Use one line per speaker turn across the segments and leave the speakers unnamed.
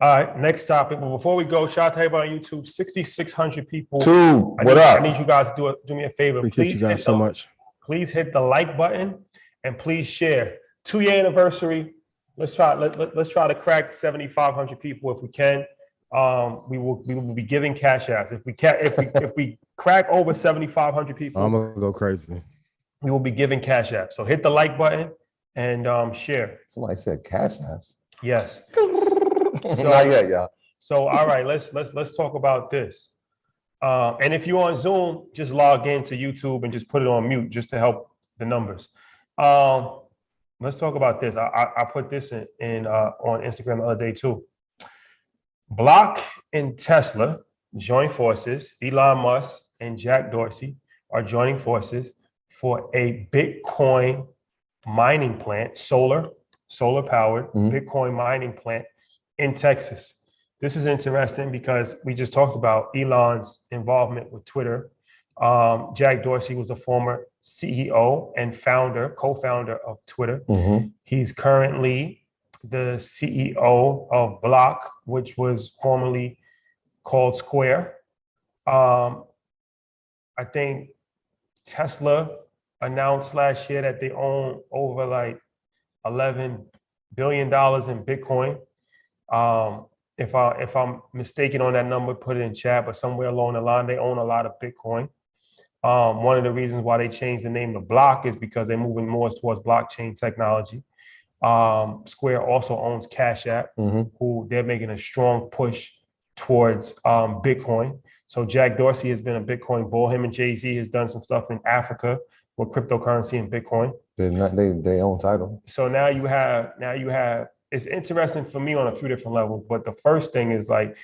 All right, next topic. But before we go, shout out to everybody on YouTube. 6,600 people.
What
I
up?
need you guys to do me a favor.
Appreciate you guys so much.
Please hit the like button and please share. 2-year anniversary. Let's try to crack 7,500 people if we can. We will be giving cash apps. If we crack over 7,500 people,
I'm gonna go crazy.
we will be giving cash apps. So hit the like button and share.
Somebody said cash apps.
Yes.
Not yet, y'all.
So all right, let's talk about this. And if you're on Zoom, just log into YouTube and just put it on mute just to help the numbers. Let's talk about this. I put this in on Instagram the other day too. Block and Tesla join forces. Elon Musk and Jack Dorsey are joining forces for a Bitcoin mining plant, solar powered Bitcoin mining plant in Texas. This is interesting because we just talked about Elon's involvement with Twitter. Jack Dorsey was a former CEO and co-founder of Twitter. He's currently the CEO of Block, which was formerly called Square. I think Tesla announced last year that they own over like $11 billion in Bitcoin. If I'm mistaken on that number, put it in chat, but somewhere along the line, they own a lot of Bitcoin. One of the reasons why they changed the name to Block is because they're moving more towards blockchain technology. Square also owns Cash App, who they're making a strong push towards Bitcoin. So Jack Dorsey has been a Bitcoin bull. Him and Jay-Z has done some stuff in Africa with cryptocurrency and Bitcoin.
They own title.
So now you have it's interesting for me on a few different levels, but the first thing is like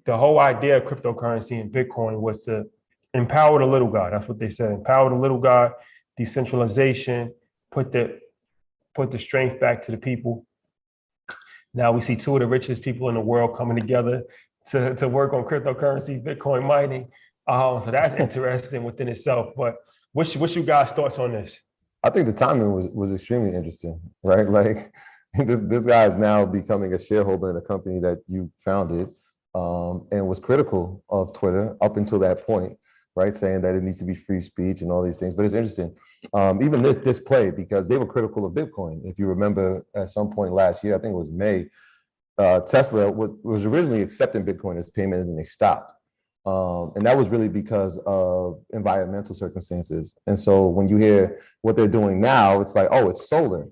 the whole idea of cryptocurrency and Bitcoin was to empower the little guy. That's what they said. Empower the little guy, decentralization, put the strength back to the people. Now we see two of the richest people in the world coming together to work on cryptocurrency, Bitcoin mining. So that's interesting within itself. But what's you guys' thoughts on this?
I think the timing was extremely interesting, right? Like this guy is now becoming a shareholder in a company that you founded and was critical of Twitter up until that point, right? Saying that it needs to be free speech and all these things. But it's interesting. Even this play, because they were critical of Bitcoin. If you remember at some point last year, I think it was May, Tesla was originally accepting Bitcoin as payment and they stopped. And that was really because of environmental circumstances. And so when you hear what they're doing now, it's like, oh, it's solar.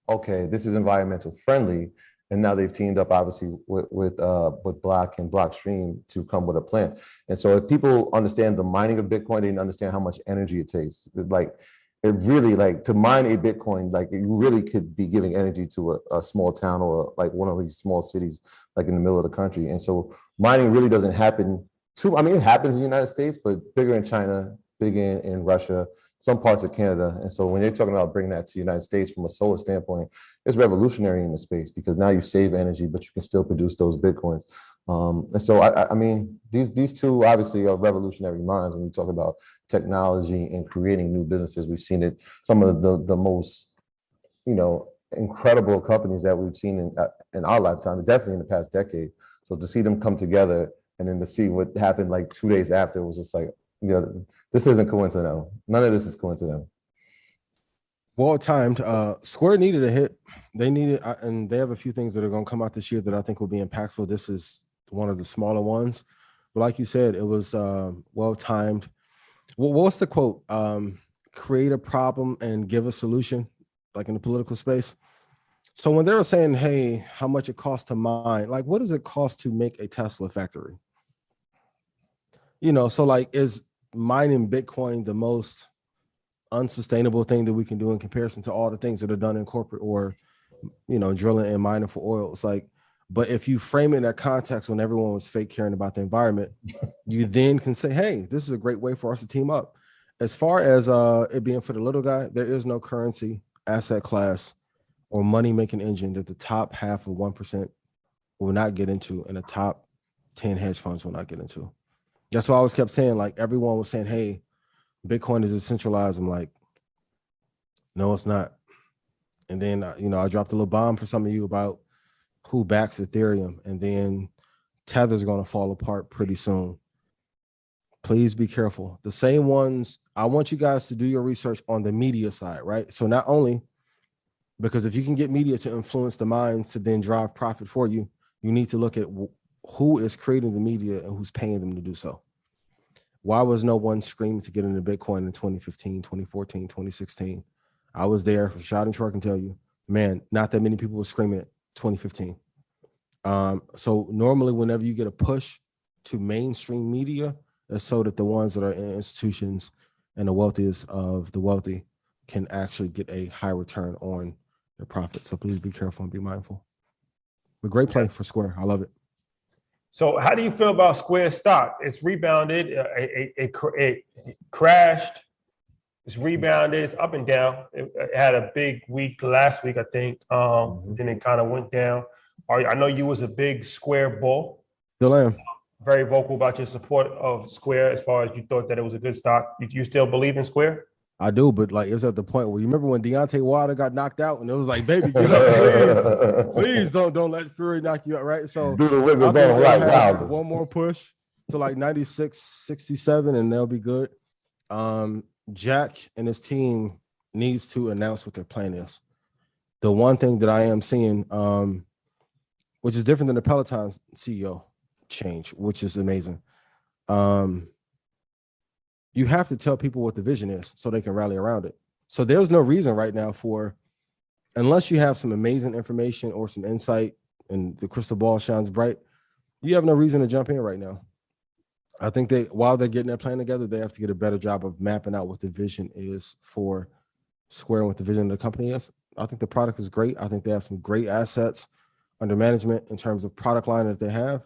Okay, this is environmental friendly. And now they've teamed up obviously with Block and Blockstream to come with a plan. And so if people understand the mining of Bitcoin, they understand how much energy it takes. It really, like, to mine a Bitcoin, like, you really could be giving energy to a small town or like one of these small cities, like in the middle of the country. And so mining really doesn't happen it happens in the United States, but bigger in China, big in Russia, some parts of Canada. And so when you're talking about bringing that to the United States from a solar standpoint, it's revolutionary in the space because now you save energy, but you can still produce those Bitcoins. And so, I mean, these two obviously are revolutionary minds when we talk about technology and creating new businesses. We've seen it, some of the most, incredible companies that we've seen in our lifetime, definitely in the past decade. So to see them come together and then to see what happened like 2 days after was just like, this isn't coincidental. None of this is coincidental.
Well timed. Square needed a hit. They needed, and they have a few things that are going to come out this year that I think will be impactful. This is one of the smaller ones, but like you said, it was well timed. What's the quote? Create a problem and give a solution, like in the political space. So when they were saying, hey, how much it costs to mine, like, what does it cost to make a Tesla factory? So like, is mining Bitcoin the most unsustainable thing that we can do in comparison to all the things that are done in corporate or, drilling and mining for oil? It's like, but if you frame it in that context when everyone was fake caring about the environment, you then can say, hey, this is a great way for us to team up. As far as it being for the little guy, there is no currency, asset class, or money-making engine that the top half of 1% will not get into and the top 10 hedge funds will not get into. That's why I always kept saying, like, everyone was saying, hey, Bitcoin is decentralized. I'm like, no, it's not. And then, I dropped a little bomb for some of you about who backs Ethereum, and then Tether's going to fall apart pretty soon. Please be careful. The same ones, I want you guys to do your research on the media side, right? So not only, because if you can get media to influence the minds to then drive profit for you, you need to look at who is creating the media and who's paying them to do so. Why was no one screaming to get into Bitcoin in 2015, 2014, 2016? I was there. Rashad and Troy can tell you, man, not that many people were screaming at 2015. So normally whenever you get a push to mainstream media, it's so that the ones that are in institutions and the wealthiest of the wealthy can actually get a high return on their profit. So please be careful and be mindful. But great play for Square. I love it.
So how do you feel about Square stock? It's rebounded. It crashed. It's rebounded. It's up and down. It had a big week last week, I think. Then it kind of went down. I know you was a big Square bull.
Still am.
Very vocal about your support of Square as far as you thought that it was a good stock. You still believe in Square?
I do, but like it's at the point where you remember when Deontay Wilder got knocked out and it was like, baby, get up, please don't let Fury knock you out, right? So
Do the wiggles on right now.
One more push to like 96, 67, and they'll be good. Jack and his team needs to announce what their plan is. The one thing that I am seeing, which is different than the Peloton CEO change, which is amazing. You have to tell people what the vision is so they can rally around it. So there's no reason right now unless you have some amazing information or some insight and the crystal ball shines bright, you have no reason to jump in right now. I think while they're getting their plan together, they have to get a better job of mapping out what the vision is for Square and what the vision of the company is. I think the product is great. I think they have some great assets under management in terms of product line that they have,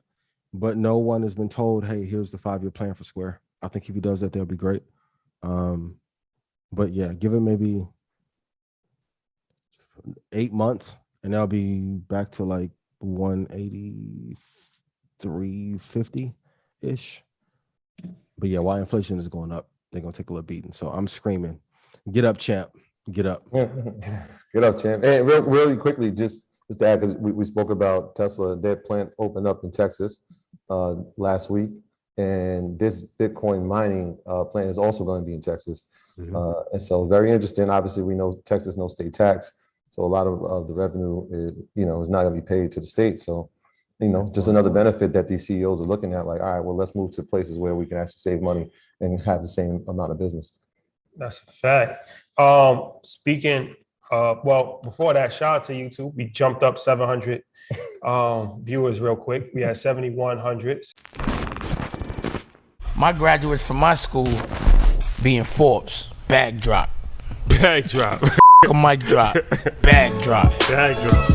but no one has been told, hey, here's the 5-year plan for Square. I think if he does that, that'll be great. But yeah, give it maybe 8 months and they'll be back to like 180, 350-ish. But yeah, while inflation is going up, they're going to take a little beating. So I'm screaming, get up, champ, get up.
Get up, champ. And really quickly, just to add, because we spoke about Tesla, their plant opened up in Texas last week. And this Bitcoin mining plant is also going to be in Texas. And so very interesting. Obviously, we know Texas no state tax. So a lot of the revenue is not going to be paid to the state. So, just another benefit that these CEOs are looking at, like, all right, well, let's move to places where we can actually save money and have the same amount of business.
That's a fact. Speaking well, before that, shout out to YouTube. We jumped up 700 viewers real quick. We had 7,100.
My graduates from my school being Forbes, bag drop.
Bag drop.
A mic drop, bag drop.
Bag drop.